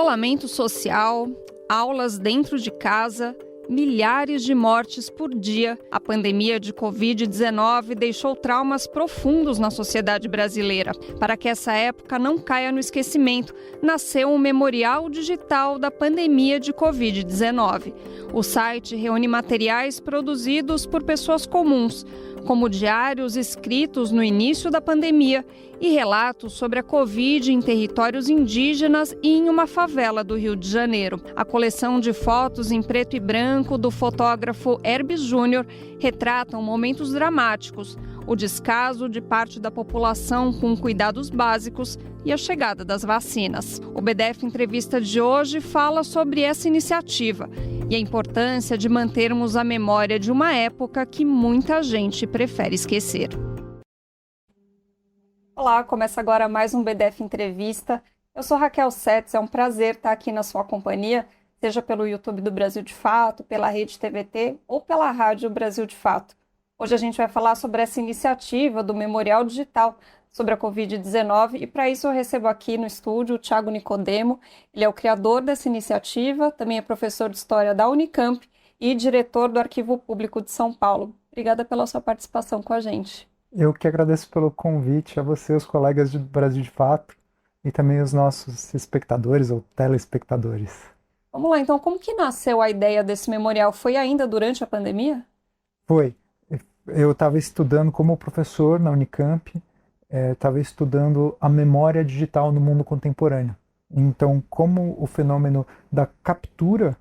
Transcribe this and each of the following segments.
Isolamento social, aulas dentro de casa, milhares de mortes por dia. A pandemia de Covid-19 deixou traumas profundos na sociedade brasileira. Para que essa época não caia no esquecimento, nasceu um memorial digital da pandemia de Covid-19. O site reúne materiais produzidos por pessoas comuns, como diários escritos no início da pandemia e relatos sobre a Covid em territórios indígenas e em uma favela do Rio de Janeiro. A coleção de fotos em preto e branco do fotógrafo Herbes Júnior retratam momentos dramáticos, o descaso de parte da população com cuidados básicos e a chegada das vacinas. O BDF Entrevista de hoje fala sobre essa iniciativa e a importância de mantermos a memória de uma época que muita gente prefere esquecer. Olá, começa agora mais um BDF Entrevista. Eu sou Raquel Setz, é um prazer estar aqui na sua companhia, seja pelo YouTube do Brasil de Fato, pela Rede TVT ou pela Rádio Brasil de Fato. Hoje a gente vai falar sobre essa iniciativa do Memorial Digital sobre a Covid-19 e para isso eu recebo aqui no estúdio o Thiago Nicodemo. Ele é o criador dessa iniciativa, também é professor de História da Unicamp e diretor do Arquivo Público de São Paulo. Obrigada pela sua participação com a gente. Eu que agradeço pelo convite, a você, os colegas do Brasil de Fato e também os nossos espectadores ou telespectadores. Vamos lá, então, como que nasceu a ideia desse memorial? Foi ainda durante a pandemia? Foi. Eu estava estudando como professor na Unicamp, estava estudando a memória digital no mundo contemporâneo. Então, como o fenômeno da captura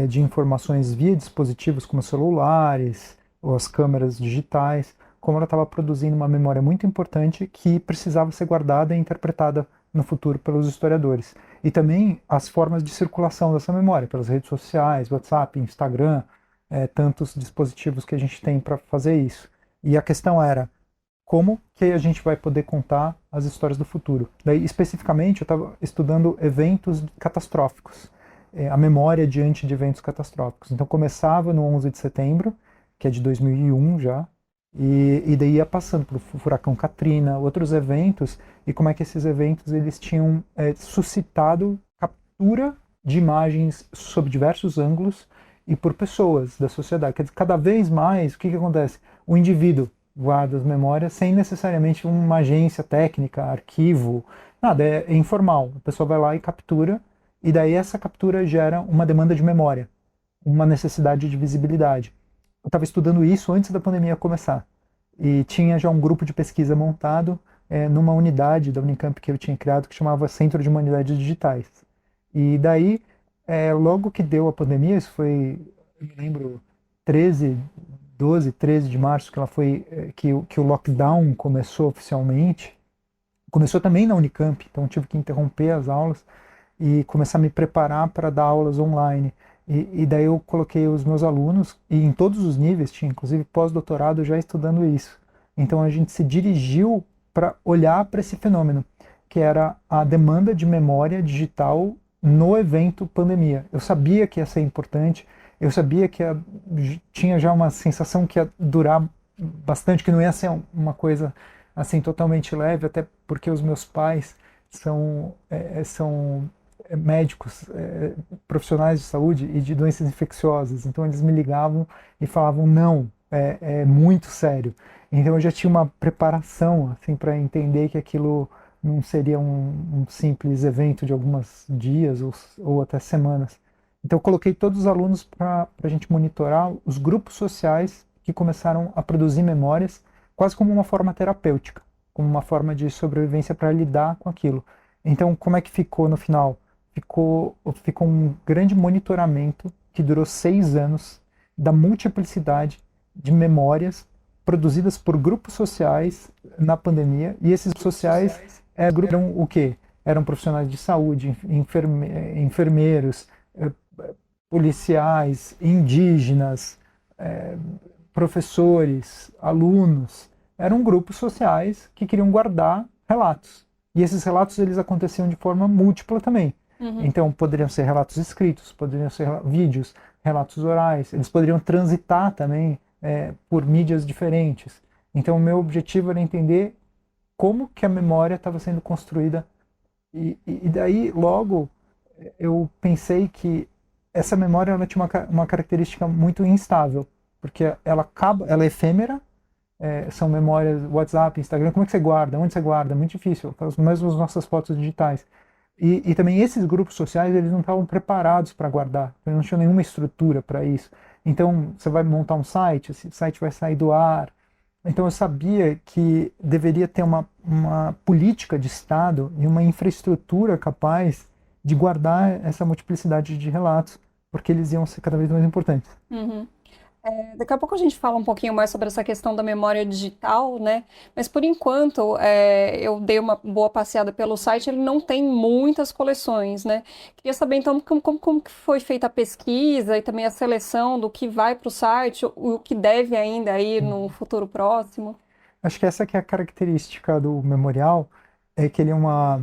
de informações via dispositivos como celulares ou as câmeras digitais, como ela estava produzindo uma memória muito importante que precisava ser guardada e interpretada no futuro pelos historiadores. E também as formas de circulação dessa memória, pelas redes sociais, WhatsApp, Instagram, tantos dispositivos que a gente tem para fazer isso. E a questão era, como que a gente vai poder contar as histórias do futuro? Daí, especificamente, eu estava estudando eventos catastróficos, a memória diante de eventos catastróficos. Então, começava no 11 de setembro, que é de 2001 já, e daí ia passando pelo furacão Katrina, outros eventos, e como é que esses eventos eles tinham suscitado captura de imagens sob diversos ângulos e por pessoas da sociedade. Quer dizer, cada vez mais, o que acontece? O indivíduo guarda as memórias sem necessariamente uma agência técnica, arquivo, nada, é informal. A pessoa vai lá e captura, e daí essa captura gera uma demanda de memória, uma necessidade de visibilidade. Eu estava estudando isso antes da pandemia começar, e tinha já um grupo de pesquisa montado numa unidade da Unicamp que eu tinha criado, que chamava Centro de Humanidades Digitais. E daí, logo que deu a pandemia, isso foi, eu me lembro, 13 de março, que ela foi que o lockdown começou oficialmente. Começou também na Unicamp, então tive que interromper as aulas e começar a me preparar para dar aulas online. E daí eu coloquei os meus alunos, e em todos os níveis, tinha inclusive pós-doutorado já estudando isso. Então a gente se dirigiu para olhar para esse fenômeno, que era a demanda de memória digital no evento pandemia. Eu sabia que ia ser importante, eu sabia que tinha já uma sensação que ia durar bastante, que não ia ser uma coisa assim totalmente leve, até porque os meus pais são médicos, profissionais de saúde e de doenças infecciosas, então eles me ligavam e falavam, não, é muito sério. Então eu já tinha uma preparação assim, para entender que aquilo não seria um simples evento de alguns dias ou até semanas. Então eu coloquei todos os alunos para a gente monitorar os grupos sociais que começaram a produzir memórias, quase como uma forma terapêutica, como uma forma de sobrevivência para lidar com aquilo. Então como é que ficou no final? Ficou um grande monitoramento que durou 6 anos da multiplicidade de memórias produzidas por grupos sociais na pandemia, e esses sociais eram o quê? Eram profissionais de saúde, enfermeiros, policiais, indígenas, professores, alunos. Eram grupos sociais que queriam guardar relatos. E esses relatos eles aconteciam de forma múltipla também. Então poderiam ser relatos escritos, poderiam ser vídeos, relatos orais, eles poderiam transitar também por mídias diferentes. Então o meu objetivo era entender como que a memória estava sendo construída e daí logo eu pensei que essa memória ela tinha uma característica muito instável, porque ela é efêmera, são memórias WhatsApp, Instagram, como é que você guarda? Onde você guarda? Muito difícil, mesmo as nossas fotos digitais. E também esses grupos sociais, eles não estavam preparados para guardar, eles não tinham nenhuma estrutura para isso. Então, você vai montar um site, esse site vai sair do ar. Então, eu sabia que deveria ter uma política de Estado e uma infraestrutura capaz de guardar essa multiplicidade de relatos, porque eles iam ser cada vez mais importantes. Uhum. Daqui a pouco a gente fala um pouquinho mais sobre essa questão da memória digital, né? Mas por enquanto, eu dei uma boa passeada pelo site, ele não tem muitas coleções, né? Queria saber então como que foi feita a pesquisa e também a seleção do que vai para o site, o que deve ainda ir no futuro próximo. Acho que essa que é a característica do memorial, é que ele é uma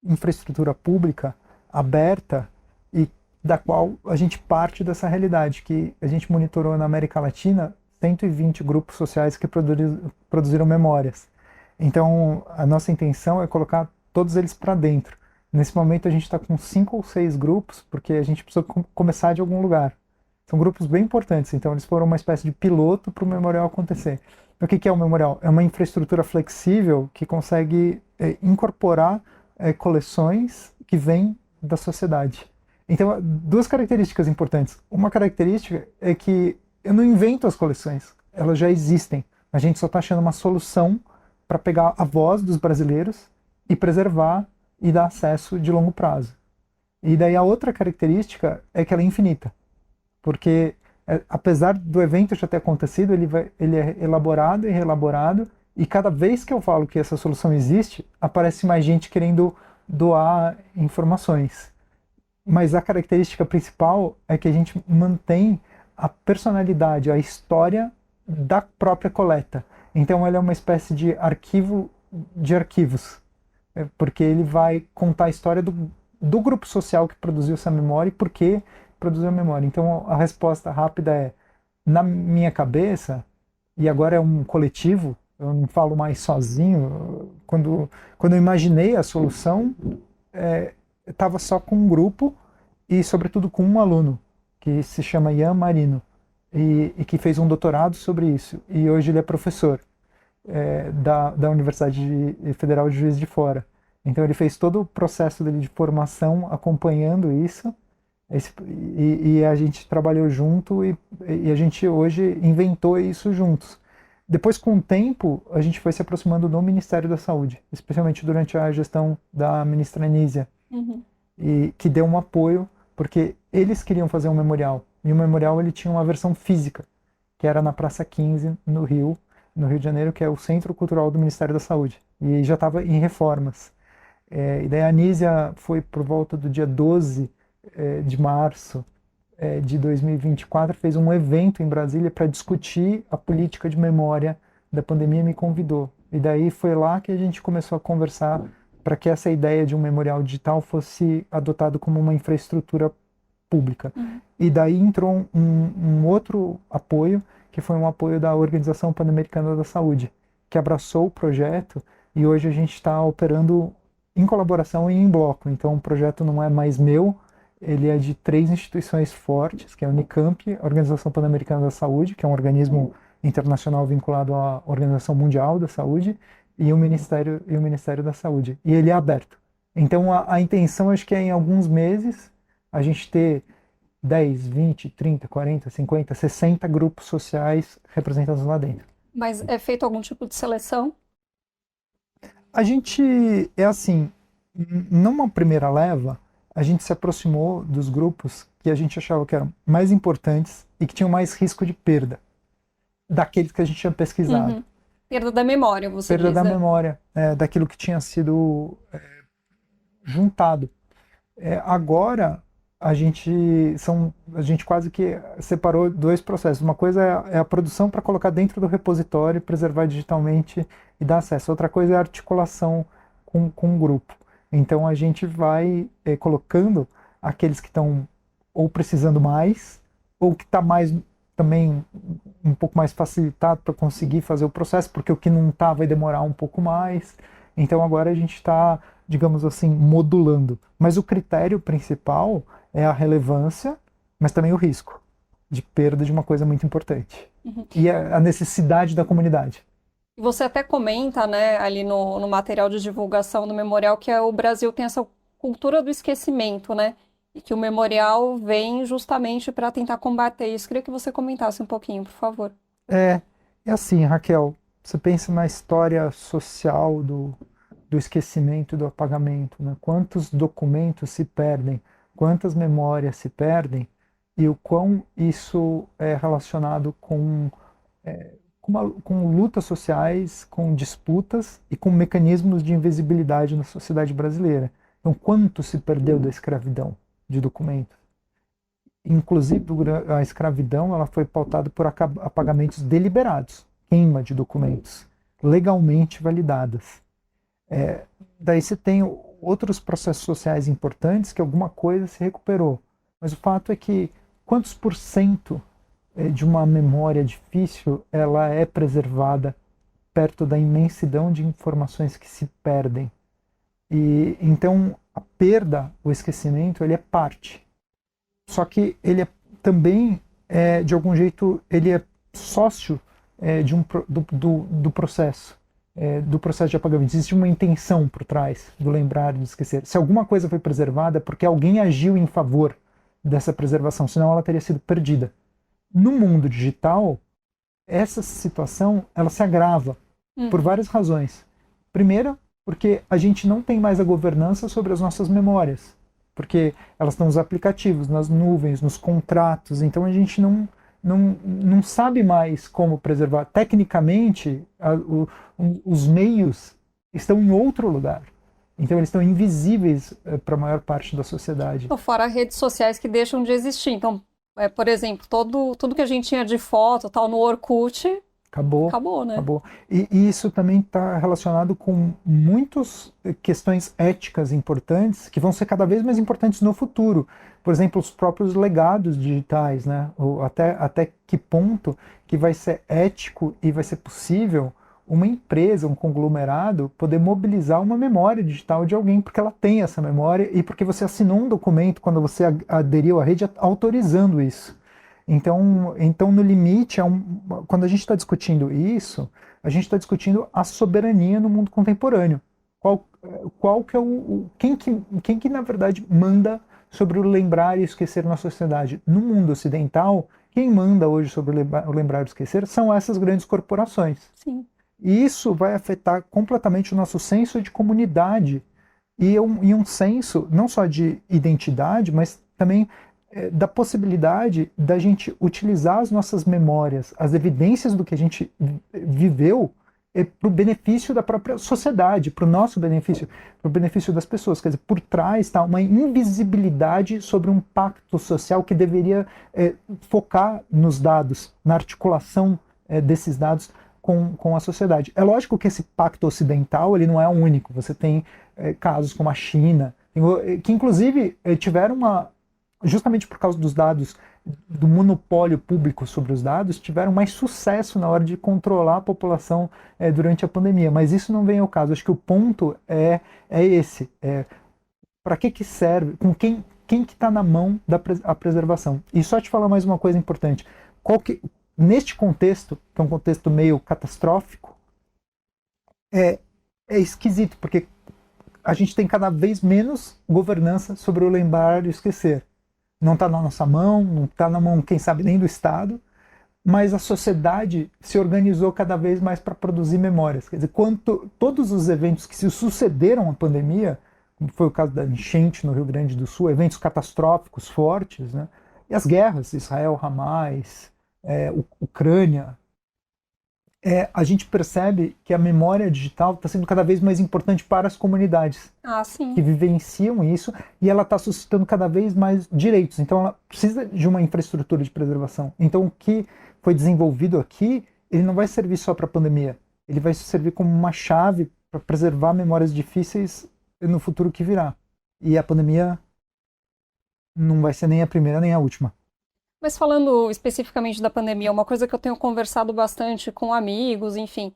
infraestrutura pública aberta e da qual a gente parte dessa realidade, que a gente monitorou na América Latina 120 grupos sociais que produziram memórias. Então, a nossa intenção é colocar todos eles para dentro. Nesse momento, a gente está com 5 ou 6 grupos, porque a gente precisa começar de algum lugar. São grupos bem importantes, então eles foram uma espécie de piloto para o memorial acontecer. O que é o memorial? É uma infraestrutura flexível que consegue incorporar coleções que vêm da sociedade. Então, duas características importantes. Uma característica é que eu não invento as coleções, elas já existem. A gente só está achando uma solução para pegar a voz dos brasileiros e preservar e dar acesso de longo prazo. E daí a outra característica é que ela é infinita, porque apesar do evento já ter acontecido, ele é elaborado e reelaborado, e cada vez que eu falo que essa solução existe, aparece mais gente querendo doar informações. Mas a característica principal é que a gente mantém a personalidade, a história da própria coleta. Então ele é uma espécie de arquivo de arquivos, porque ele vai contar a história do grupo social que produziu essa memória e por que produziu a memória. Então a resposta rápida é, na minha cabeça, e agora é um coletivo, eu não falo mais sozinho, quando eu imaginei a solução, estava só com um grupo e, sobretudo, com um aluno, que se chama Ian Marino, e que fez um doutorado sobre isso. E hoje ele é professor da Universidade Federal de Juiz de Fora. Então ele fez todo o processo dele de formação acompanhando isso, e a gente trabalhou junto e a gente hoje inventou isso juntos. Depois, com o tempo, a gente foi se aproximando do Ministério da Saúde, especialmente durante a gestão da ministra Anísia, e que deu um apoio, porque eles queriam fazer um memorial. E o memorial ele tinha uma versão física, que era na Praça 15, no Rio de Janeiro, que é o Centro Cultural do Ministério da Saúde. E já estava em reformas. E daí a Anísia foi por volta do dia 12 de março de 2024, fez um evento em Brasília para discutir a política de memória da pandemia e me convidou. E daí foi lá que a gente começou a conversar para que essa ideia de um memorial digital fosse adotado como uma infraestrutura pública. E daí entrou um outro apoio, que foi um apoio da Organização Pan-Americana da Saúde, que abraçou o projeto e hoje a gente está operando em colaboração e em bloco. Então o projeto não é mais meu, ele é de 3 instituições fortes, que é a Unicamp, a Organização Pan-Americana da Saúde, que é um organismo internacional vinculado à Organização Mundial da Saúde, e o Ministério da Saúde. E ele é aberto. Então a intenção, acho que é em alguns meses, a gente ter 10, 20, 30, 40, 50, 60 grupos sociais representados lá dentro. Mas é feito algum tipo de seleção? A gente, assim, numa primeira leva, a gente se aproximou dos grupos que a gente achava que eram mais importantes e que tinham mais risco de perda, daqueles que a gente tinha pesquisado. Perda da memória, você Perda diz, da né? memória, daquilo que tinha sido juntado. Agora, a gente quase que separou 2 processos. Uma coisa é a produção para colocar dentro do repositório, preservar digitalmente e dar acesso. Outra coisa é a articulação com o grupo. Então a gente vai colocando aqueles que estão ou precisando mais, ou que está mais também um pouco mais facilitado para conseguir fazer o processo, porque o que não está vai demorar um pouco mais. Então agora a gente está digamos assim, modulando. Mas o critério principal é a relevância, mas também o risco de perda de uma coisa muito importante. Uhum. E a necessidade da comunidade. Você até comenta, né, ali no material de divulgação do memorial, que o Brasil tem essa cultura do esquecimento, né? E que o memorial vem justamente para tentar combater isso. Queria que você comentasse um pouquinho, por favor. É assim, Raquel, você pensa na história social do esquecimento e do apagamento, né? Quantos documentos se perdem, quantas memórias se perdem e o quão isso é relacionado com lutas sociais, com disputas e com mecanismos de invisibilidade na sociedade brasileira. Então, quanto se perdeu da escravidão de documentos? Inclusive, a escravidão ela foi pautada por apagamentos deliberados, queima de documentos legalmente validadas. Daí você tem outros processos sociais importantes que alguma coisa se recuperou. Mas o fato é que quantos por cento de uma memória difícil ela é preservada perto da imensidão de informações que se perdem. E então a perda, o esquecimento, ele é parte. Só que ele também, de algum jeito, ele é sócio do processo. Do processo de apagamento. Existe uma intenção por trás do lembrar e do esquecer. Se alguma coisa foi preservada é porque alguém agiu em favor dessa preservação, senão ela teria sido perdida. No mundo digital, essa situação ela se agrava por várias razões. Primeiro, porque a gente não tem mais a governança sobre as nossas memórias, porque elas estão nos aplicativos, nas nuvens, nos contratos, então a gente não sabe mais como preservar. Tecnicamente, os meios estão em outro lugar. Então eles estão invisíveis para a maior parte da sociedade. Fora redes sociais que deixam de existir. Então, por exemplo, tudo que a gente tinha de foto, tal, no Orkut, acabou, né? Acabou. E isso também está relacionado com muitas questões éticas importantes que vão ser cada vez mais importantes no futuro. Por exemplo, os próprios legados digitais, né? Até que ponto que vai ser ético e vai ser possível uma empresa, um conglomerado, poder mobilizar uma memória digital de alguém, porque ela tem essa memória e porque você assinou um documento quando você aderiu à rede autorizando isso. Então no limite, quando a gente está discutindo isso, a gente está discutindo a soberania no mundo contemporâneo. Qual que é quem que na verdade manda sobre o lembrar e esquecer na sociedade? No mundo ocidental, quem manda hoje sobre o lembrar e esquecer são essas grandes corporações. Sim. E isso vai afetar completamente o nosso senso de comunidade e um senso não só de identidade, mas também da possibilidade da gente utilizar as nossas memórias, as evidências do que a gente viveu para o benefício da própria sociedade, para o nosso benefício, para o benefício das pessoas. Quer dizer, por trás está uma invisibilidade sobre um pacto social que deveria focar nos dados, na articulação desses dados com a sociedade. É lógico que esse pacto ocidental ele não é o único. Você tem casos como a China, que inclusive tiveram justamente por causa dos dados, do monopólio público sobre os dados, tiveram mais sucesso na hora de controlar a população durante a pandemia. Mas isso não vem ao caso. Acho que o ponto é esse. Para que serve? Com quem que está na mão a preservação? E só te falar mais uma coisa importante. Neste contexto, que é um contexto meio catastrófico, é esquisito, porque a gente tem cada vez menos governança sobre o lembrar e o esquecer. Não está na nossa mão, não está na mão, quem sabe, nem do Estado, mas a sociedade se organizou cada vez mais para produzir memórias. Quer dizer, todos os eventos que se sucederam à pandemia, como foi o caso da enchente no Rio Grande do Sul, eventos catastróficos fortes, né? E as guerras, Israel, Hamas, Ucrânia, a gente percebe que a memória digital está sendo cada vez mais importante para as comunidades que vivenciam isso, e ela está suscitando cada vez mais direitos. Então ela precisa de uma infraestrutura de preservação. Então o que foi desenvolvido aqui, ele não vai servir só para a pandemia, ele vai servir como uma chave para preservar memórias difíceis no futuro que virá. E a pandemia não vai ser nem a primeira nem a última. Mas falando especificamente da pandemia, uma coisa que eu tenho conversado bastante com amigos, enfim,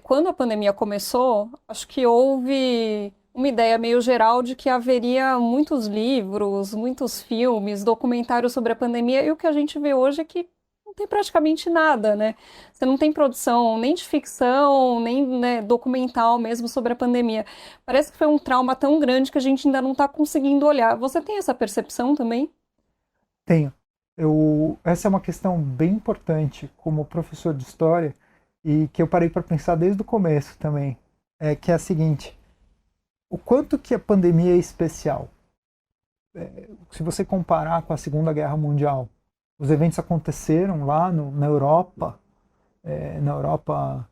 quando a pandemia começou, acho que houve uma ideia meio geral de que haveria muitos livros, muitos filmes, documentários sobre a pandemia, e o que a gente vê hoje é que não tem praticamente nada, né? Você não tem produção nem de ficção, nem, né, documental mesmo sobre a pandemia. Parece que foi um trauma tão grande que a gente ainda não está conseguindo olhar. Você tem essa percepção também? Tenho. Essa é uma questão bem importante como professor de história e que eu parei para pensar desde o começo também. É que é a seguinte: o quanto que a pandemia é especial. Se você comparar com a Segunda Guerra Mundial, os eventos aconteceram lá na Europa, na Europa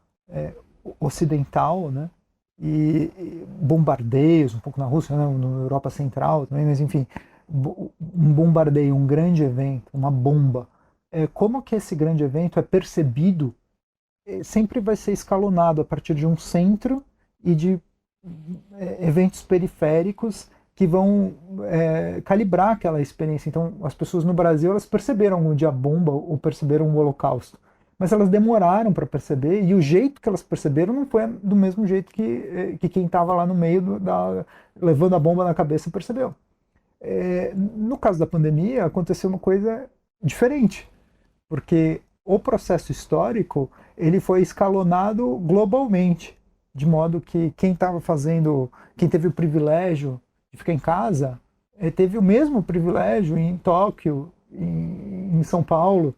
ocidental, né? E bombardeios, um pouco na Rússia, né? Na Europa Central também, mas enfim, um bombardeio, um grande evento, uma bomba. Como que esse grande evento é percebido? Sempre vai ser escalonado a partir de um centro e de eventos periféricos que vão calibrar aquela experiência. Então, as pessoas no Brasil, elas perceberam um dia a bomba ou perceberam o Holocausto, mas elas demoraram para perceber, e o jeito que elas perceberam não foi do mesmo jeito que quem estava lá no meio levando a bomba na cabeça percebeu. No caso da pandemia, aconteceu uma coisa diferente, porque o processo histórico ele foi escalonado globalmente, de modo que quem teve o privilégio de ficar em casa, teve o mesmo privilégio em Tóquio, em São Paulo.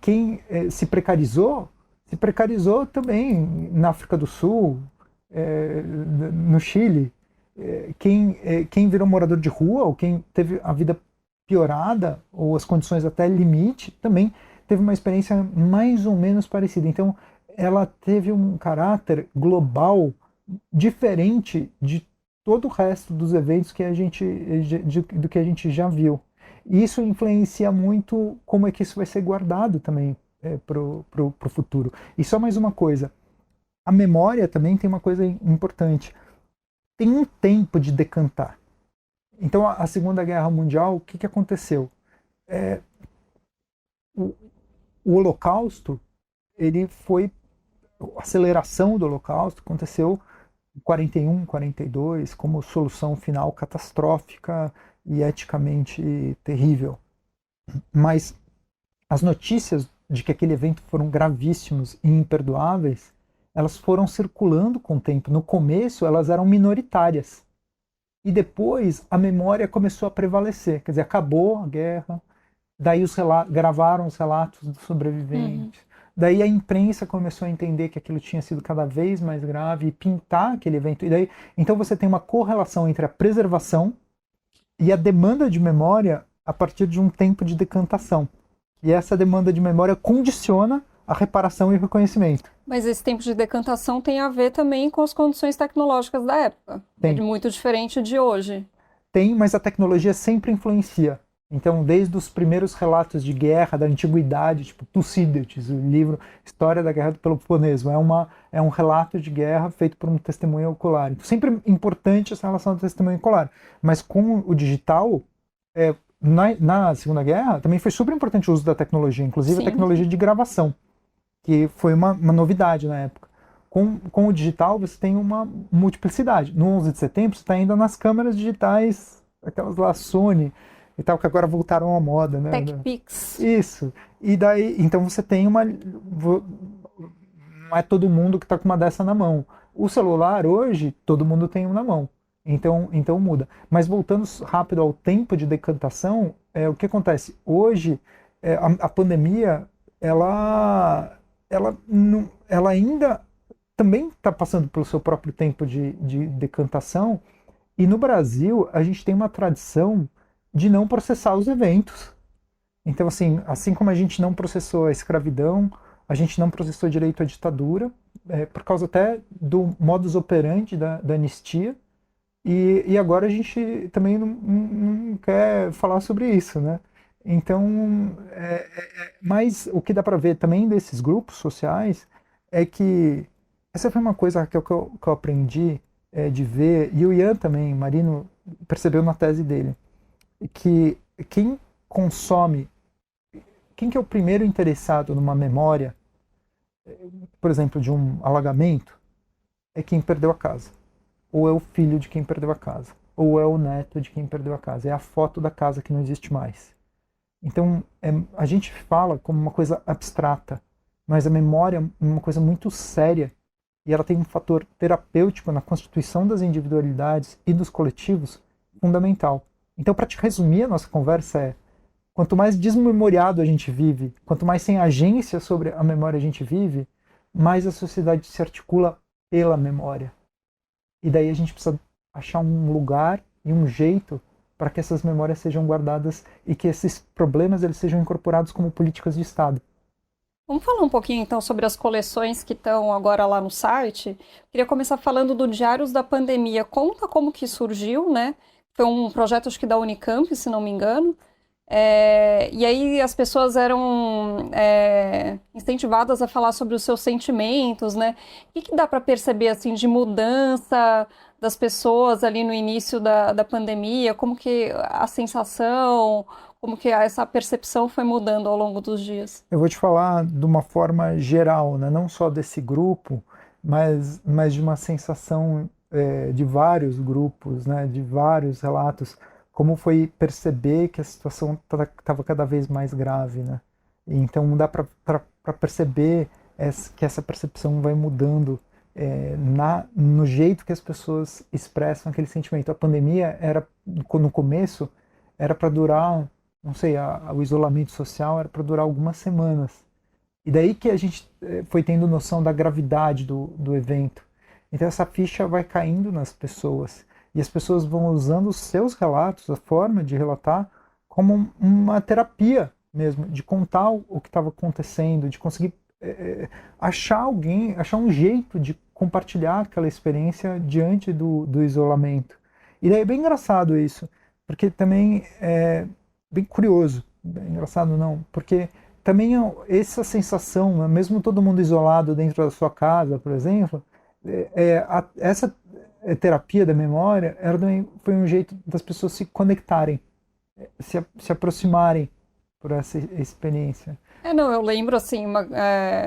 Quem se precarizou também na África do Sul, no Chile. Quem virou morador de rua, ou quem teve a vida piorada, ou as condições até limite, também teve uma experiência mais ou menos parecida. Então, ela teve um caráter global diferente de todo o resto dos eventos do que a gente já viu. E isso influencia muito como é que isso vai ser guardado também para o futuro. E só mais uma coisa, a memória também tem uma coisa importante. Tem um tempo de decantar. Então, a Segunda Guerra Mundial, o que aconteceu? O Holocausto, a aceleração do Holocausto aconteceu em 41, 42, como solução final catastrófica e eticamente terrível. Mas as notícias de que aquele evento foram gravíssimos e imperdoáveis, elas foram circulando com o tempo. No começo, elas eram minoritárias. E depois, a memória começou a prevalecer. Quer dizer, acabou a guerra, daí gravaram os relatos dos sobreviventes. Daí a imprensa começou a entender que aquilo tinha sido cada vez mais grave e pintar aquele evento. Então você tem uma correlação entre a preservação e a demanda de memória a partir de um tempo de decantação. E essa demanda de memória condiciona a reparação e o reconhecimento. Mas esse tempo de decantação tem a ver também com as condições tecnológicas da época. Tem. É muito diferente de hoje. Tem, mas a tecnologia sempre influencia. Então, desde os primeiros relatos de guerra da antiguidade, tipo Tucídides, o livro História da Guerra do Peloponeso, é um relato de guerra feito por um testemunho ocular. Então, sempre é importante essa relação do testemunho ocular. Mas com o digital, na Segunda Guerra, também foi super importante o uso da tecnologia, inclusive Sim. a tecnologia de gravação, que foi uma novidade na época. Com o digital, você tem uma multiplicidade. No 11 de setembro, você está ainda nas câmeras digitais, aquelas lá Sony e tal, que agora voltaram à moda, né? TechPix. Isso. E daí, então você tem não é todo mundo que está com uma dessa na mão. O celular, hoje, todo mundo tem um na mão. Então muda. Mas voltando rápido ao tempo de decantação, o que acontece? Hoje, a pandemia, ela ainda também está passando pelo seu próprio tempo de decantação. E no Brasil, a gente tem uma tradição de não processar os eventos. Então, assim como a gente não processou a escravidão, a gente não processou direito à ditadura, por causa até do modus operandi da anistia, e agora a gente também não quer falar sobre isso, né? Então, mas o que dá para ver também desses grupos sociais é que essa foi uma coisa que eu aprendi de ver, e o Ian também, Marino, percebeu na tese dele, que quem que é o primeiro interessado numa memória, por exemplo, de um alagamento, é quem perdeu a casa. ou é o filho de quem perdeu a casa, ou é o neto de quem perdeu a casa. É a foto da casa que não existe mais. Então, a gente fala como uma coisa abstrata, mas a memória é uma coisa muito séria e ela tem um fator terapêutico na constituição das individualidades e dos coletivos fundamental. Então, para te resumir, a nossa conversa é: quanto mais desmemoriado a gente vive, quanto mais sem agência sobre a memória a gente vive, mais a sociedade se articula pela memória. E daí a gente precisa achar um lugar e um jeito para que essas memórias sejam guardadas e que esses problemas eles sejam incorporados como políticas de Estado. Vamos falar um pouquinho então sobre as coleções que estão agora lá no site. Queria começar falando do Diários da Pandemia. Conta como que surgiu, né? Foi um projeto, acho que da Unicamp, se não me engano. E aí as pessoas eram incentivadas a falar sobre os seus sentimentos, né? O que dá para perceber assim de mudança das pessoas ali no início da pandemia? Como que a sensação, como que essa percepção foi mudando ao longo dos dias? Eu vou te falar de uma forma geral, né? Não só desse grupo, mas de uma sensação de vários grupos, né? De vários relatos. Como foi perceber que a situação estava cada vez mais grave, né? Então dá para perceber que essa percepção vai mudando no jeito que as pessoas expressam aquele sentimento. A pandemia era, no começo, era para durar, não sei, o isolamento social era para durar algumas semanas. E daí que a gente foi tendo noção da gravidade do evento. Então essa ficha vai caindo nas pessoas. E as pessoas vão usando os seus relatos, a forma de relatar, como uma terapia mesmo, de contar o que estava acontecendo, de conseguir achar um jeito de compartilhar aquela experiência diante do isolamento. E daí é bem engraçado isso, porque também é bem curioso, engraçado não, porque também essa sensação, né, mesmo todo mundo isolado dentro da sua casa, por exemplo, essa terapia da memória foi um jeito das pessoas se conectarem, se aproximarem por essa experiência. Não, eu lembro, assim,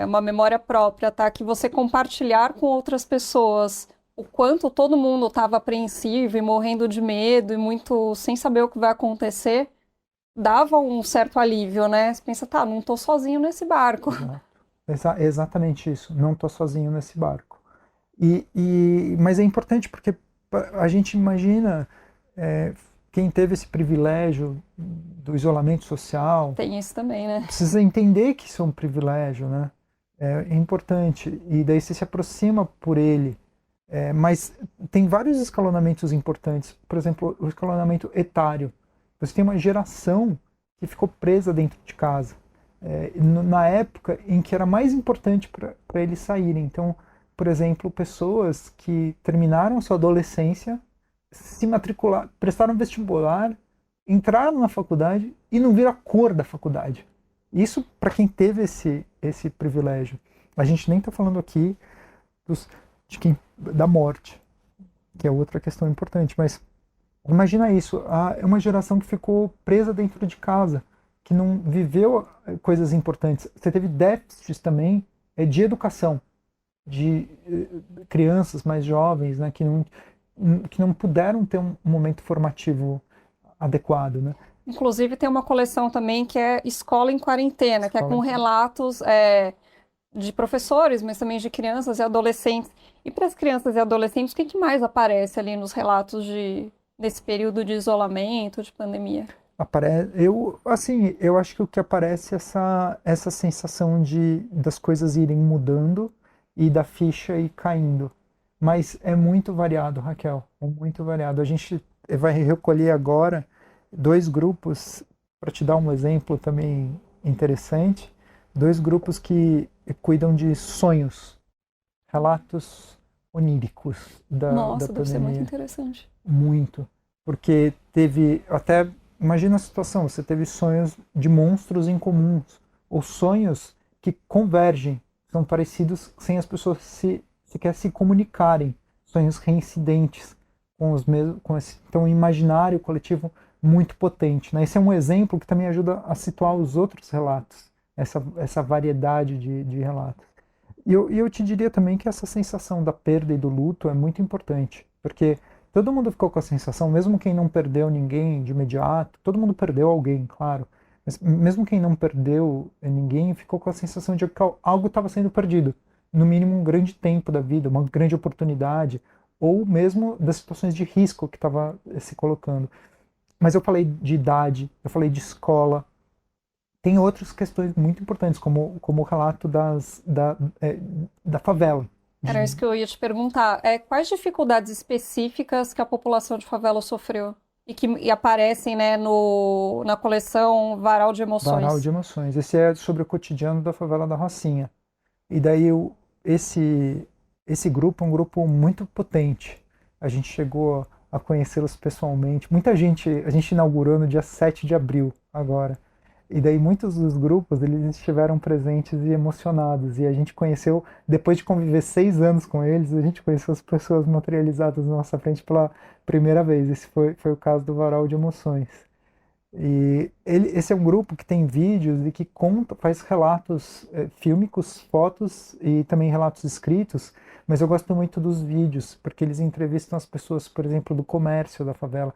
uma memória própria, tá? Que você compartilhar com outras pessoas o quanto todo mundo estava apreensivo e morrendo de medo e muito sem saber o que vai acontecer, dava um certo alívio, né? Você pensa, tá, não tô sozinho nesse barco. Exatamente isso, não tô sozinho nesse barco. Mas é importante porque a gente imagina quem teve esse privilégio do isolamento social. Tem isso também, né? Precisa entender que isso é um privilégio, né? É importante. E daí você se aproxima por ele. Mas tem vários escalonamentos importantes. Por exemplo, o escalonamento etário. Você tem uma geração que ficou presa dentro de casa. Na época em que era mais importante para eles saírem. Então, por exemplo, pessoas que terminaram sua adolescência, se matricularam, prestaram vestibular, entraram na faculdade e não viram a cor da faculdade. Isso para quem teve esse privilégio. A gente nem está falando aqui da morte, que é outra questão importante, mas imagina isso, é uma geração que ficou presa dentro de casa, que não viveu coisas importantes. Você teve déficits também de educação, de crianças mais jovens, né, que não puderam ter um momento formativo adequado, né? Inclusive tem uma coleção também que é Escola em Quarentena, que é com relatos de professores, mas também de crianças e adolescentes. E para as crianças e adolescentes, o que mais aparece ali nos relatos desse período de isolamento, de pandemia? Eu acho que o que aparece é essa sensação das coisas irem mudando e da ficha ir caindo. Mas é muito variado, Raquel, é muito variado. A gente vai recolher agora 2 grupos, para te dar um exemplo também interessante, 2 grupos que cuidam de sonhos, relatos oníricos da pandemia. Nossa, deve ser muito interessante. Muito, porque imagina a situação, você teve sonhos de monstros incomuns, ou sonhos que convergem, são parecidos sem as pessoas sequer se comunicarem, sonhos reincidentes, então um imaginário coletivo muito potente, né? Esse é um exemplo que também ajuda a situar os outros relatos, essa variedade de relatos. E eu te diria também que essa sensação da perda e do luto é muito importante. porque todo mundo ficou com a sensação, mesmo quem não perdeu ninguém de imediato, todo mundo perdeu alguém, claro, mas mesmo quem não perdeu ninguém ficou com a sensação de que algo estava sendo perdido, no mínimo um grande tempo da vida, uma grande oportunidade, ou mesmo das situações de risco que estava se colocando. Mas eu falei de idade, eu falei de escola, tem outras questões muito importantes, como o relato da favela. Era isso que eu ia te perguntar. Quais dificuldades específicas que a população de favela sofreu? E aparecem, né, na coleção Varal de Varal Emoções. de Emoções. Esse é sobre o cotidiano da favela da Rocinha. E daí esse grupo é um grupo muito potente. A gente chegou a conhecê-los pessoalmente. Muita gente, a gente inaugurou no dia 7 de abril agora. E daí muitos dos grupos, eles estiveram presentes e emocionados. E a gente conheceu, depois de conviver 6 anos com eles, a gente conheceu as pessoas materializadas na nossa frente pela primeira vez. Esse foi o caso do Varal de Emoções. E esse é um grupo que tem vídeos e que conta, faz relatos fílmicos, fotos e também relatos escritos, mas eu gosto muito dos vídeos, porque eles entrevistam as pessoas, por exemplo, do comércio da favela.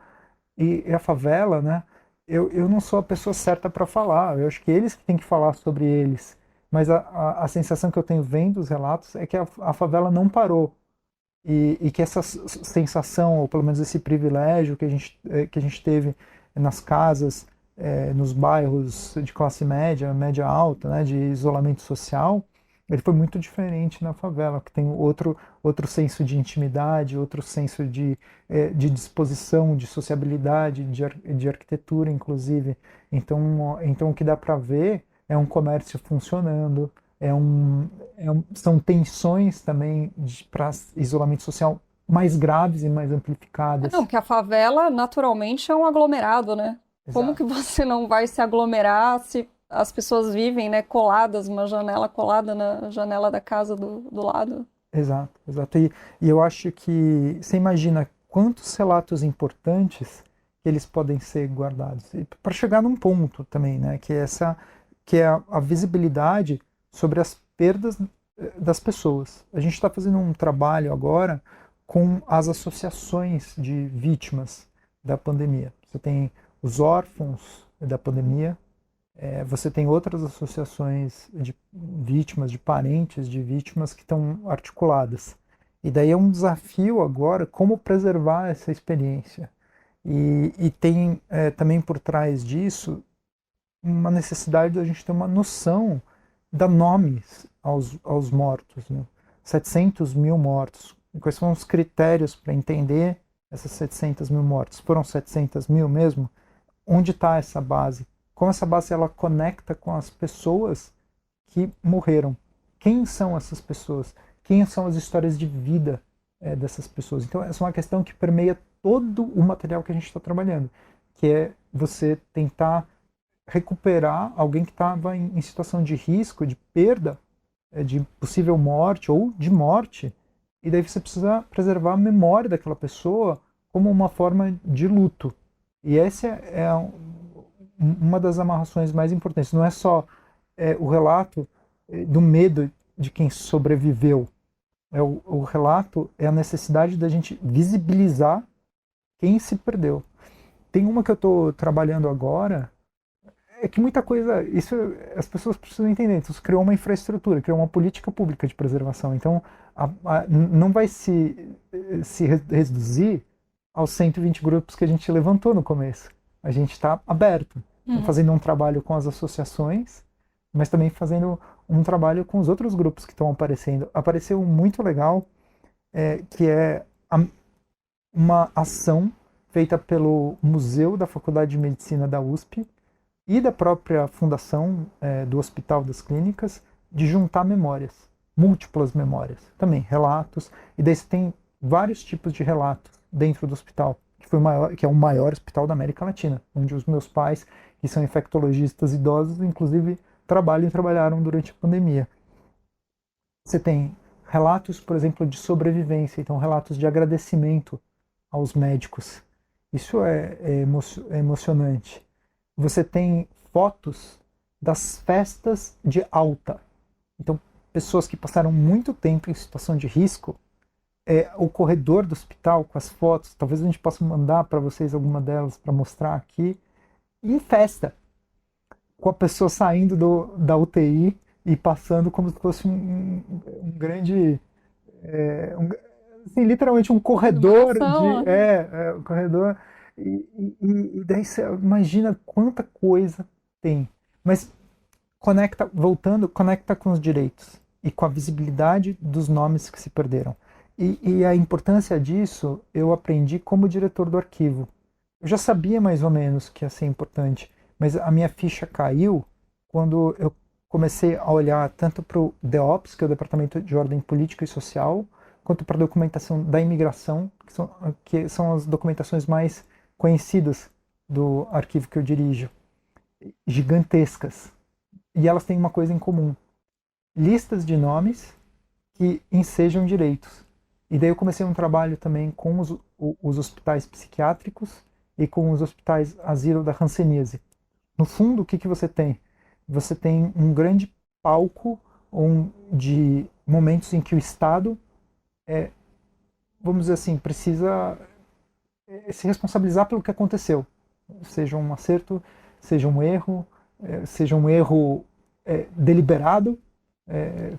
E a favela, né? Eu não sou a pessoa certa para falar, eu acho que eles que têm que falar sobre eles. Mas a sensação que eu tenho vendo os relatos é que a favela não parou. E que essa sensação, ou pelo menos esse privilégio que a gente teve nas casas, nos bairros de classe média, média alta, né, de isolamento social, ele foi muito diferente na favela, que tem outro senso de intimidade, outro senso de disposição, de sociabilidade, de arquitetura, inclusive. Então o que dá para ver é um comércio funcionando, são tensões também para isolamento social mais graves e mais amplificadas. Não, porque a favela naturalmente é um aglomerado, né? Como que você não vai se aglomerar se as pessoas vivem, né, coladas, uma janela colada na janela da casa do lado? Exato, exato. E eu acho que você imagina quantos relatos importantes que eles podem ser guardados. Para chegar num ponto também, né, que é a visibilidade sobre as perdas das pessoas. A gente está fazendo um trabalho agora com as associações de vítimas da pandemia. Você tem os órfãos da pandemia, você tem outras associações de vítimas, de parentes de vítimas que estão articuladas. E daí é um desafio agora como preservar essa experiência. E tem também por trás disso uma necessidade da gente ter uma noção, dar nomes aos mortos. Né? 700 mil mortos. Quais são os critérios para entender essas 700 mil mortes? Foram 700 mil mesmo? Onde está essa base? Como essa base ela conecta com as pessoas que morreram? Quem são essas pessoas? Quem são as histórias de vida dessas pessoas? Então essa é uma questão que permeia todo o material que a gente está trabalhando, que é você tentar recuperar alguém que estava em situação de risco, de perda, de possível morte ou de morte, e daí você precisa preservar a memória daquela pessoa como uma forma de luto. E essa é uma das amarrações mais importantes. Não é só o relato do medo de quem sobreviveu. O relato é a necessidade da gente visibilizar quem se perdeu. Tem uma que eu estou trabalhando agora, é que muita coisa, isso as pessoas precisam entender. Então, você criou uma infraestrutura, criou uma política pública de preservação. Então, não vai se reduzir aos 120 grupos que a gente levantou no começo. A gente está aberto, fazendo um trabalho com as associações, mas também fazendo um trabalho com os outros grupos que estão aparecendo. Apareceu um muito legal, que é uma ação feita pelo Museu da Faculdade de Medicina da USP e da própria fundação do Hospital das Clínicas, de juntar memórias, múltiplas memórias, também relatos, e daí você tem vários tipos de relatos dentro do hospital, que é o maior hospital da América Latina, onde os meus pais, que são infectologistas idosos, inclusive trabalharam durante a pandemia. Você tem relatos, por exemplo, de sobrevivência, então relatos de agradecimento aos médicos. Isso é emocionante. Você tem fotos das festas de alta. Então, pessoas que passaram muito tempo em situação de risco o corredor do hospital com as fotos. Talvez a gente possa mandar para vocês alguma delas para mostrar aqui. Em festa, com a pessoa saindo da UTI e passando como se fosse um grande, assim, literalmente um corredor um corredor. E daí você imagina quanta coisa tem. Mas conecta com os direitos e com a visibilidade dos nomes que se perderam. E a importância disso eu aprendi como diretor do arquivo. Eu já sabia mais ou menos que ia ser importante, mas a minha ficha caiu quando eu comecei a olhar tanto para o DEOPS, que é o Departamento de Ordem Política e Social, quanto para a documentação da imigração, que são as documentações mais conhecidas do arquivo que eu dirijo, gigantescas. E elas têm uma coisa em comum: listas de nomes que ensejam direitos. E daí eu comecei um trabalho também com os hospitais psiquiátricos e com os hospitais asilo da hanseníase. No fundo, o que você tem? Você tem um grande palco de momentos em que o Estado, vamos dizer assim, precisa se responsabilizar pelo que aconteceu. Seja um acerto, seja um erro deliberado,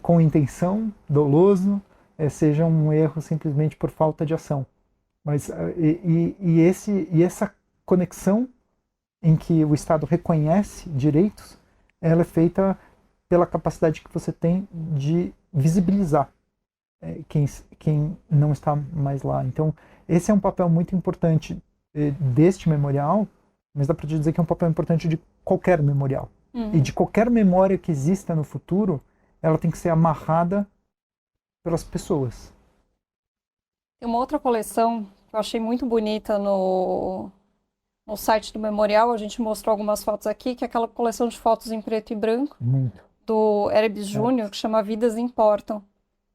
com intenção, doloso, seja um erro simplesmente por falta de ação. Mas essa conexão em que o Estado reconhece direitos, ela é feita pela capacidade que você tem de visibilizar quem não está mais lá. Então, esse é um papel muito importante deste memorial, mas dá para dizer que é um papel importante de qualquer memorial. E de qualquer memória que exista no futuro, ela tem que ser amarrada pelas pessoas. Tem uma outra coleção que eu achei muito bonita no site do Memorial, a gente mostrou algumas fotos aqui, que é aquela coleção de fotos em preto e branco, do Herbes Júnior, que chama Vidas Importam.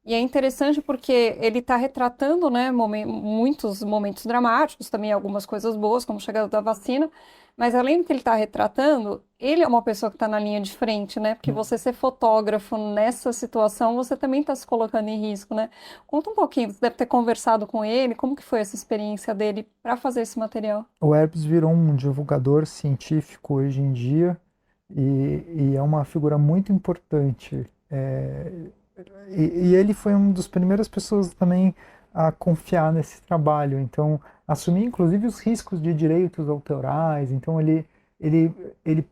E é interessante porque ele está retratando, né, muitos momentos dramáticos, também algumas coisas boas, como a chegada da vacina, mas além do que ele está retratando, ele é uma pessoa que está na linha de frente, né? Porque você ser fotógrafo nessa situação, você também está se colocando em risco, né? Conta um pouquinho, você deve ter conversado com ele, como que foi essa experiência dele para fazer esse material? O Herbes virou um divulgador científico hoje em dia e é uma figura muito importante. E ele foi uma das primeiras pessoas também a confiar nesse trabalho. Então, assumir inclusive os riscos de direitos autorais. Então, ele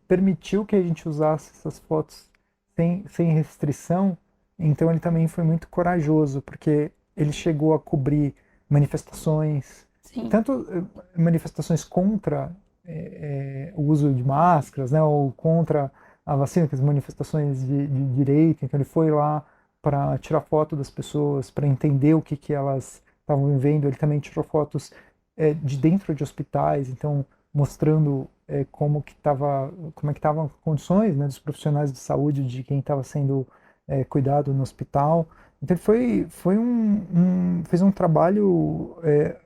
permitiu que a gente usasse essas fotos sem restrição. Então, ele também foi muito corajoso, porque ele chegou a cobrir manifestações, tanto manifestações contra o uso de máscaras, né, ou contra a vacina, que as manifestações de direito. Então, ele foi lá para tirar foto das pessoas, para entender o que elas estavam vivendo. Ele também tirou fotos de dentro de hospitais, então mostrando como é que estavam as condições, né, dos profissionais de saúde, de quem estava sendo cuidado no hospital. Então ele fez um trabalho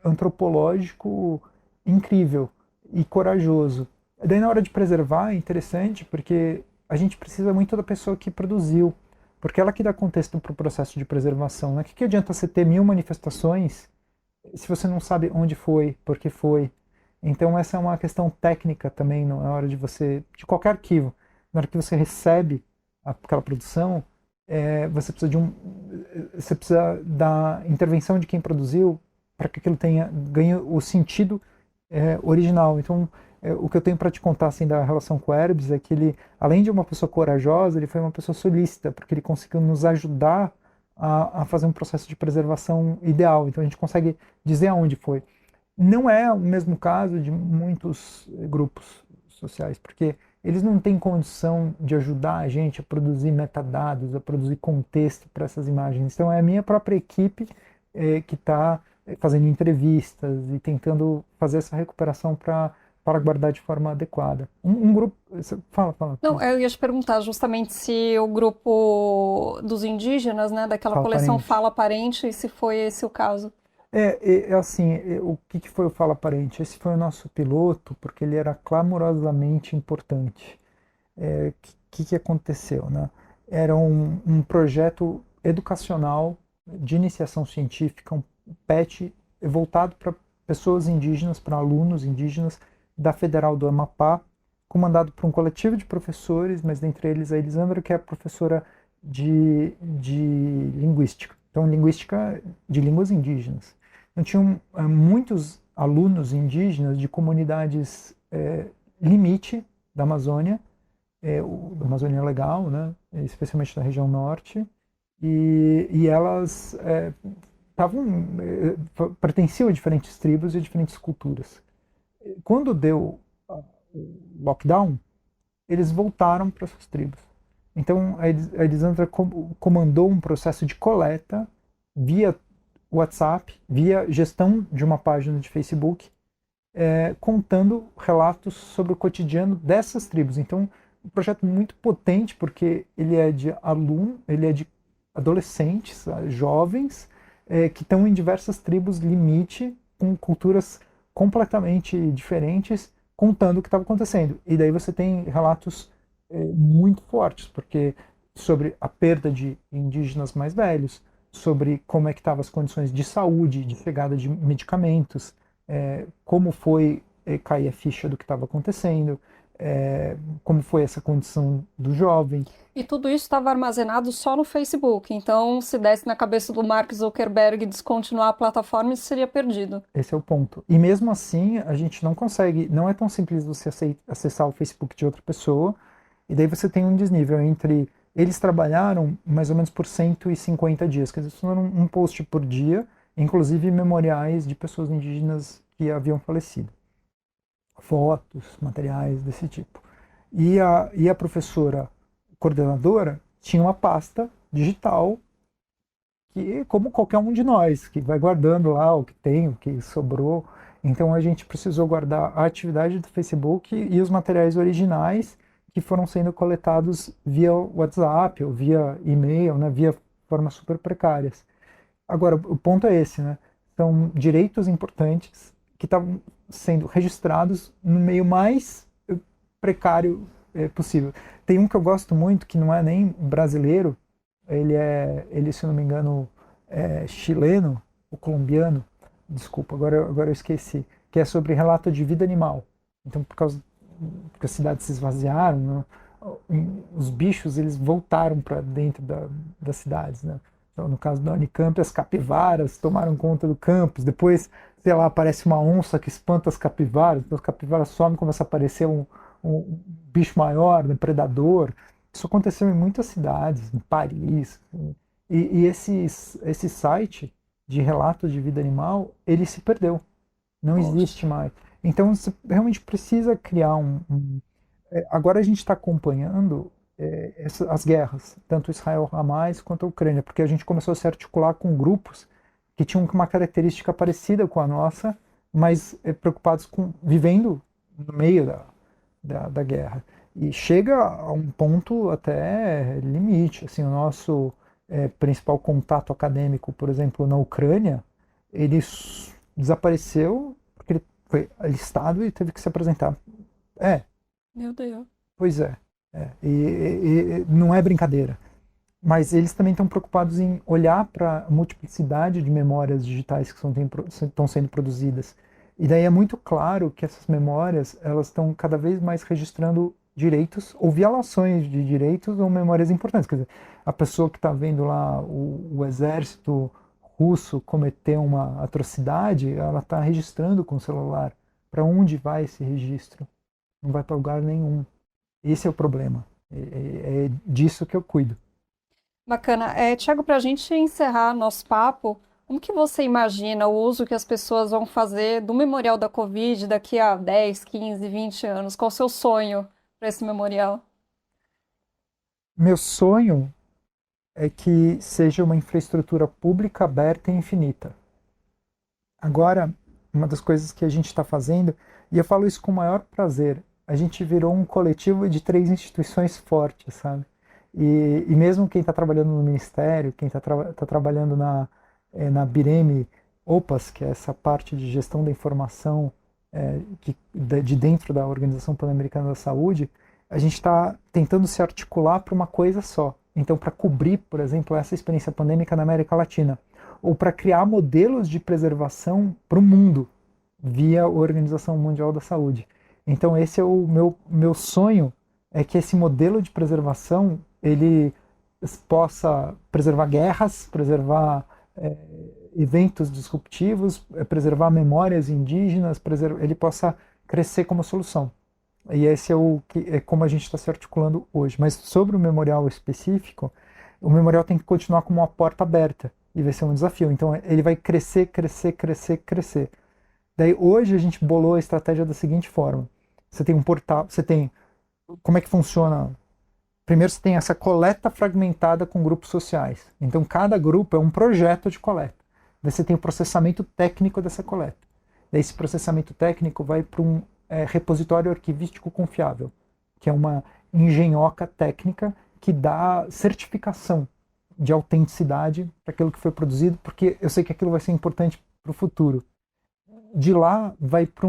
antropológico incrível e corajoso. Daí na hora de preservar é interessante porque a gente precisa muito da pessoa que produziu, porque ela que dá contexto para o processo de preservação. Né? O que adianta você ter 1000 manifestações se você não sabe onde foi, por que foi? Então essa é uma questão técnica também na hora de qualquer arquivo, na hora que você recebe aquela produção, você precisa da intervenção de quem produziu para que aquilo ganhe o sentido original. Então o que eu tenho para te contar assim, da relação com o Herbes é que ele, além de uma pessoa corajosa, ele foi uma pessoa solícita, porque ele conseguiu nos ajudar a fazer um processo de preservação ideal. Então a gente consegue dizer aonde foi. Não é o mesmo caso de muitos grupos sociais, porque eles não têm condição de ajudar a gente a produzir metadados, a produzir contexto para essas imagens. Então é a minha própria equipe que está fazendo entrevistas e tentando fazer essa recuperação para guardar de forma adequada. Um grupo... Fala. Não, eu ia te perguntar justamente se o grupo dos indígenas, né, daquela coleção Fala Parente, se foi esse o caso. O que foi o Fala Parente? Esse foi o nosso piloto, porque ele era clamorosamente importante. Que aconteceu? Né? Era um projeto educacional de iniciação científica, um PET voltado para pessoas indígenas, para alunos indígenas da Federal do Amapá, comandado por um coletivo de professores, mas dentre eles a Elisandra, que é a professora de linguística. Então, linguística de línguas indígenas. Então, tinham muitos alunos indígenas de comunidades limite da Amazônia, da Amazônia Legal, né, especialmente da região norte, e elas pertenciam a diferentes tribos e a diferentes culturas. Quando deu o lockdown, eles voltaram para suas tribos. Então, a Elisandra comandou um processo de coleta via WhatsApp, via gestão de uma página de Facebook, contando relatos sobre o cotidiano dessas tribos. Então, um projeto muito potente, porque ele é de adolescentes, jovens, que estão em diversas tribos limite, com culturas completamente diferentes, contando o que estava acontecendo. E daí você tem relatos muito fortes, porque sobre a perda de indígenas mais velhos, sobre como é que estavam as condições de saúde, de chegada de medicamentos, como foi cair a ficha do que estava acontecendo, como foi essa condição do jovem. E tudo isso estava armazenado só no Facebook, então se desse na cabeça do Mark Zuckerberg descontinuar a plataforma, isso seria perdido. Esse é o ponto. E mesmo assim, a gente não consegue, não é tão simples você acessar o Facebook de outra pessoa, e daí você tem um desnível entre... Eles trabalharam mais ou menos por 150 dias, quer dizer, fizeram um post por dia, inclusive memoriais de pessoas indígenas que haviam falecido. Fotos, materiais desse tipo. E a professora coordenadora tinha uma pasta digital que, como qualquer um de nós, que vai guardando lá o que tem, o que sobrou. Então a gente precisou guardar a atividade do Facebook e os materiais originais que foram sendo coletados via WhatsApp ou via e-mail, né, via formas super precárias. Agora, o ponto é esse, né? São direitos importantes que estavam sendo registrados no meio mais precário possível. Tem um que eu gosto muito, que não é nem brasileiro, ele se não me engano, é chileno ou colombiano, desculpa, agora eu esqueci, que é sobre relato de vida animal. Então, porque as cidades se esvaziaram, né, os bichos eles voltaram para dentro das cidades, né? Então, no caso da Unicamp, as capivaras tomaram conta do campus. Depois, sei lá, aparece uma onça que espanta as capivaras. Então, as capivaras somem, começa a aparecer um bicho maior, um predador. Isso aconteceu em muitas cidades, em Paris. E esse site de relatos de vida animal, ele se perdeu. Não existe mais. Então, você realmente precisa criar agora a gente está acompanhando as guerras, tanto Israel-Hamas quanto a Ucrânia, porque a gente começou a se articular com grupos que tinham uma característica parecida com a nossa, mas preocupados com vivendo no meio da guerra. E chega a um ponto até limite. Assim, o nosso principal contato acadêmico, por exemplo, na Ucrânia, ele desapareceu porque ele foi alistado e teve que se apresentar. Meu Deus. Pois é. E não é brincadeira. Mas eles também estão preocupados em olhar para a multiplicidade de memórias digitais que estão sendo produzidas. E daí é muito claro que essas memórias elas estão cada vez mais registrando direitos ou violações de direitos ou memórias importantes. Quer dizer, a pessoa que está vendo lá o exército russo cometer uma atrocidade, ela está registrando com o celular. Para onde vai esse registro? Não vai para lugar nenhum. Esse é o problema. É disso que eu cuido. Bacana. Tiago, para a gente encerrar nosso papo, como que você imagina o uso que as pessoas vão fazer do Memorial da Covid daqui a 10, 15, 20 anos? Qual o seu sonho para esse memorial? Meu sonho é que seja uma infraestrutura pública aberta e infinita. Agora, uma das coisas que a gente está fazendo, e eu falo isso com o maior prazer, a gente virou um coletivo de 3 instituições fortes, sabe? E mesmo quem está trabalhando no Ministério, quem está trabalhando na Bireme OPAS, que é essa parte de gestão da informação de dentro da Organização Pan-Americana da Saúde, a gente está tentando se articular para uma coisa só, então para cobrir, por exemplo, essa experiência pandêmica na América Latina, ou para criar modelos de preservação para o mundo, via a Organização Mundial da Saúde. Então esse é o meu sonho, é que esse modelo de preservação ele possa preservar guerras, preservar eventos disruptivos, preservar memórias indígenas, ele possa crescer como solução. E esse é como a gente está se articulando hoje. Mas sobre o memorial específico, o memorial tem que continuar como uma porta aberta e vai ser um desafio. Então ele vai crescer, crescer, crescer, crescer. Daí hoje a gente bolou a estratégia da seguinte forma: você tem um portal, como é que funciona? Primeiro você tem essa coleta fragmentada com grupos sociais. Então cada grupo é um projeto de coleta. Daí você tem o processamento técnico dessa coleta. Daí esse processamento técnico vai para um repositório arquivístico confiável, que é uma engenhoca técnica que dá certificação de autenticidade para aquilo que foi produzido, porque eu sei que aquilo vai ser importante para o futuro. De lá vai para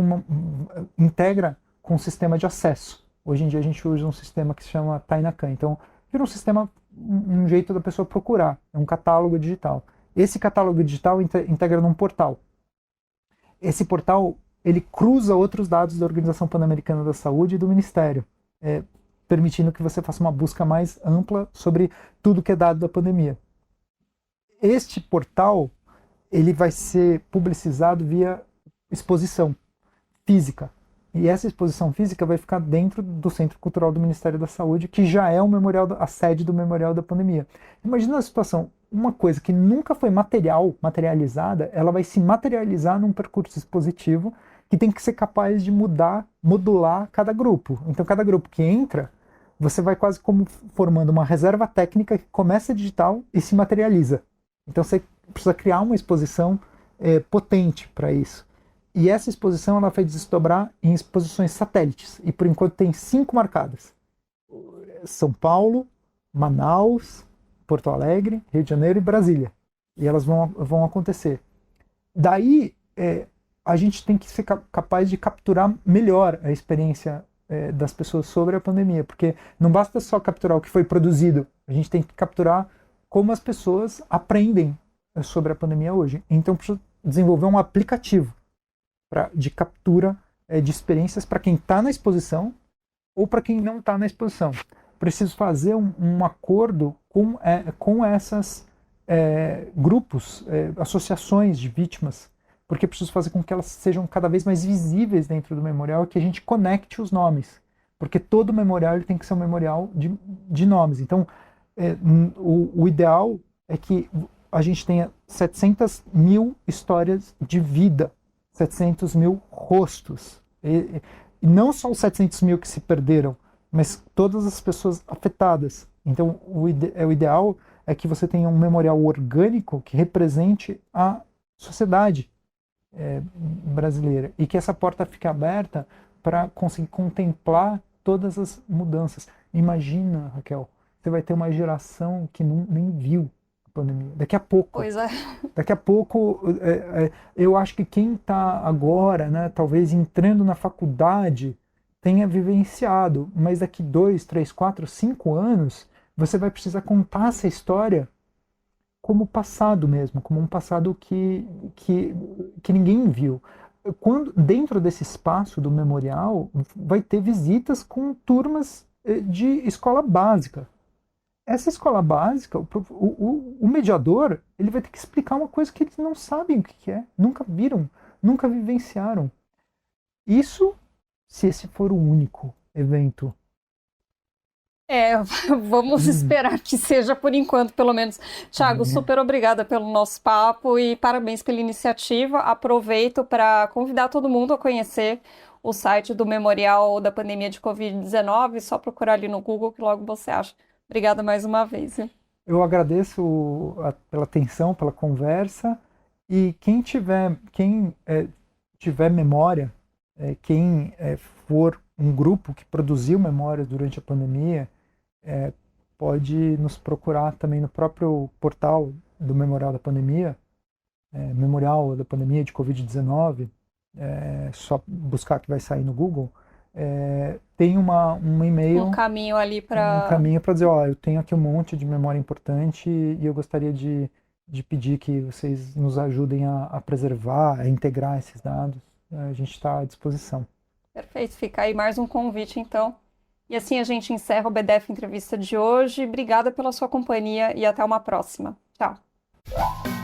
integra com um sistema de acesso. Hoje em dia a gente usa um sistema que se chama Tainacan. Então, vira um sistema, um jeito da pessoa procurar. É um catálogo digital. Esse catálogo digital integra num portal. Esse portal, ele cruza outros dados da Organização Pan-Americana da Saúde e do Ministério, permitindo que você faça uma busca mais ampla sobre tudo que é dado da pandemia. Este portal, ele vai ser publicizado via exposição física. E essa exposição física vai ficar dentro do Centro Cultural do Ministério da Saúde, que já é a sede do Memorial da Pandemia. Imagina a situação, uma coisa que nunca foi materializada, ela vai se materializar num percurso expositivo que tem que ser capaz de modular cada grupo. Então cada grupo que entra, você vai quase como formando uma reserva técnica que começa digital e se materializa. Então você precisa criar uma exposição potente para isso. E essa exposição ela vai desdobrar em exposições satélites. E por enquanto tem 5 marcadas: São Paulo, Manaus, Porto Alegre, Rio de Janeiro e Brasília. E elas vão acontecer. Daí a gente tem que ser capaz de capturar melhor a experiência das pessoas sobre a pandemia. Porque não basta só capturar o que foi produzido. A gente tem que capturar como as pessoas aprendem sobre a pandemia hoje. Então precisa desenvolver um aplicativo de captura de experiências para quem está na exposição ou para quem não está na exposição. Preciso fazer um acordo com essas grupos, associações de vítimas, porque preciso fazer com que elas sejam cada vez mais visíveis dentro do memorial e que a gente conecte os nomes, porque todo memorial ele tem que ser um memorial de nomes. Então, o ideal é que a gente tenha 700 mil histórias de vida, 700 mil rostos. E não só os 700 mil que se perderam, mas todas as pessoas afetadas. Então, o ideal é que você tenha um memorial orgânico que represente a sociedade brasileira e que essa porta fique aberta para conseguir contemplar todas as mudanças. Imagina, Raquel, você vai ter uma geração que nem viu pandemia. Daqui a pouco. Pois é. Daqui a pouco, eu acho que quem está agora, né, talvez entrando na faculdade, tenha vivenciado, mas daqui 2, 3, 4, 5 anos, você vai precisar contar essa história como passado mesmo, como um passado que ninguém viu. Dentro desse espaço do memorial, vai ter visitas com turmas de escola básica. Essa escola básica, o mediador, ele vai ter que explicar uma coisa que eles não sabem o que é, nunca viram, nunca vivenciaram. Isso, se esse for o único evento. Vamos esperar que seja por enquanto, pelo menos. Thiago, super obrigada pelo nosso papo e parabéns pela iniciativa. Aproveito para convidar todo mundo a conhecer o site do Memorial da Pandemia de Covid-19, só procurar ali no Google que logo você acha. Obrigada mais uma vez. Eu agradeço pela atenção, pela conversa, e quem tiver memória, quem for um grupo que produziu memórias durante a pandemia, pode nos procurar também no próprio portal do Memorial da Pandemia, Memorial da Pandemia de Covid-19, só buscar que vai sair no Google, tem um e-mail, Um caminho ali um para... caminho para dizer, ó, eu tenho aqui um monte de memória importante e eu gostaria de pedir que vocês nos ajudem a preservar, a integrar esses dados. A gente está à disposição. Perfeito, fica aí mais um convite, então. E assim a gente encerra o BDF Entrevista de hoje. Obrigada pela sua companhia e até uma próxima. Tchau.